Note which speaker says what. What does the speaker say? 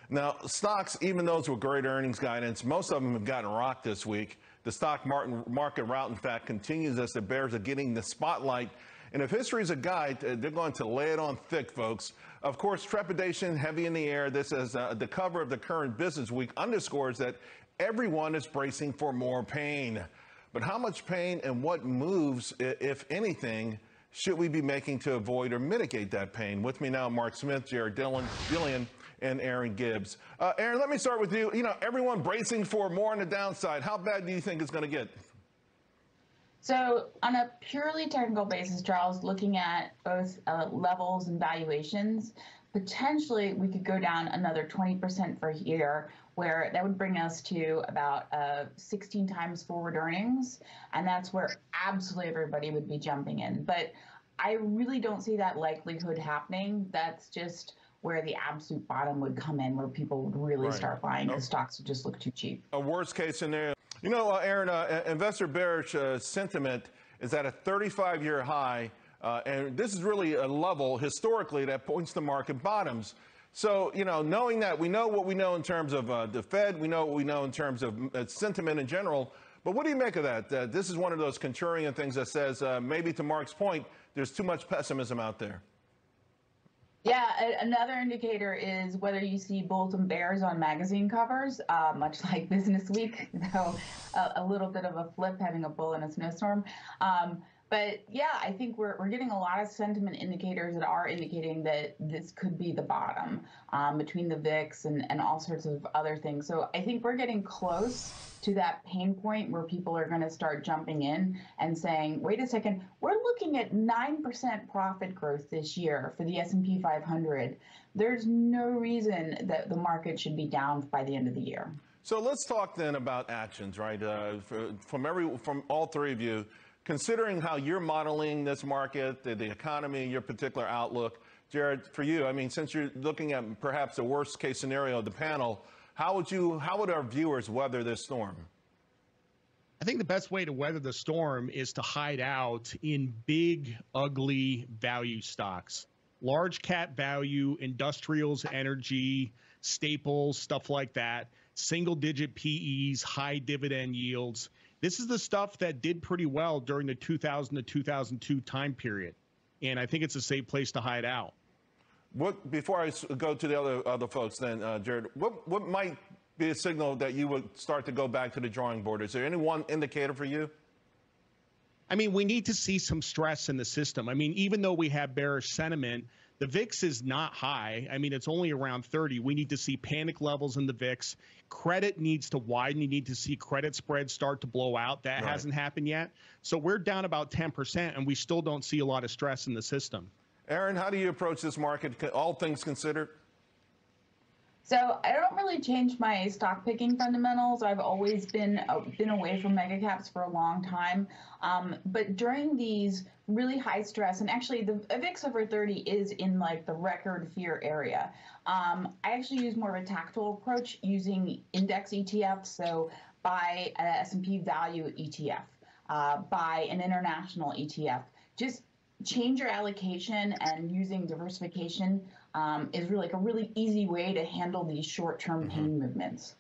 Speaker 1: Now, stocks, even those with great earnings guidance, most of them have gotten rocked this week. The stock market rout, in fact, continues as the bears are getting the spotlight. And if history is a guide, they're going to lay it on thick, folks. Of course, trepidation heavy in the air. This is the cover of the current business week underscores that everyone is bracing for more pain. But how much pain and what moves, if anything, should we be making to avoid or mitigate that pain? With me now, Mark Smith, Jared Dillian, and Aaron Gibbs. Aaron, let me start with you. You know, everyone bracing for more on the downside. How bad do you think it's going to get?
Speaker 2: So on a purely technical basis, Charles, looking at both levels and valuations, potentially we could go down another 20% for here, where that would bring us to about 16 times forward earnings. And that's where absolutely everybody would be jumping in. But I really don't see that likelihood happening. That's just where the absolute bottom would come in, where people would really start buying because stocks would just look too cheap. A
Speaker 1: worst case scenario. You know, Aaron, investor bearish sentiment is at a 35-year high, and this is really a level historically that points to market bottoms. So, you know, knowing that, we know what we know in terms of the Fed, we know what we know in terms of sentiment in general, but what do you make of that? This is one of those contrarian things that says, maybe to Mark's point, there's too much pessimism out there.
Speaker 2: Yeah, another indicator is whether you see bulls and bears on magazine covers, much like Business Week, though a little bit of a flip having a bull in a snowstorm. But yeah, I think we're getting a lot of sentiment indicators that are indicating that this could be the bottom between the VIX and all sorts of other things. So I think we're getting close to that pain point where people are going to start jumping in and saying, wait a second, we're looking at 9% profit growth this year for the S&P 500. There's no reason that the market should be down by the end of the year.
Speaker 1: So let's talk then about actions, right? From all three of you, considering how you're modeling this market, the economy, your particular outlook. Jared, for you, I mean, since you're looking at perhaps the worst case scenario of the panel, how would our viewers weather this storm?
Speaker 3: I think the best way to weather the storm is to hide out in big, ugly value stocks. Large cap value, industrials, energy, staples, stuff like that, single digit PEs, high dividend yields. This is the stuff that did pretty well during the 2000 to 2002 time period. And I think it's a safe place to hide out.
Speaker 1: Before I go to the other folks then, Jared, what might be a signal that you would start to go back to the drawing board? Is there any one indicator for you?
Speaker 3: I mean, we need to see some stress in the system. I mean, even though we have bearish sentiment, the VIX is not high. I mean, it's only around 30. We need to see panic levels in the VIX. Credit needs to widen. You need to see credit spreads start to blow out. That hasn't happened yet. So we're down about 10%, and we still don't see a lot of stress in the system.
Speaker 1: Aaron, how do you approach this market, all things considered?
Speaker 2: So I don't really change my stock picking fundamentals. I've always been away from mega caps for a long time. But during these really high stress, and actually the VIX over 30 is in like the record fear area. I actually use more of a tactical approach using index ETFs. So buy an S&P value ETF, buy an international ETF. Just change your allocation, and using diversification is really like a really easy way to handle these short-term pain movements.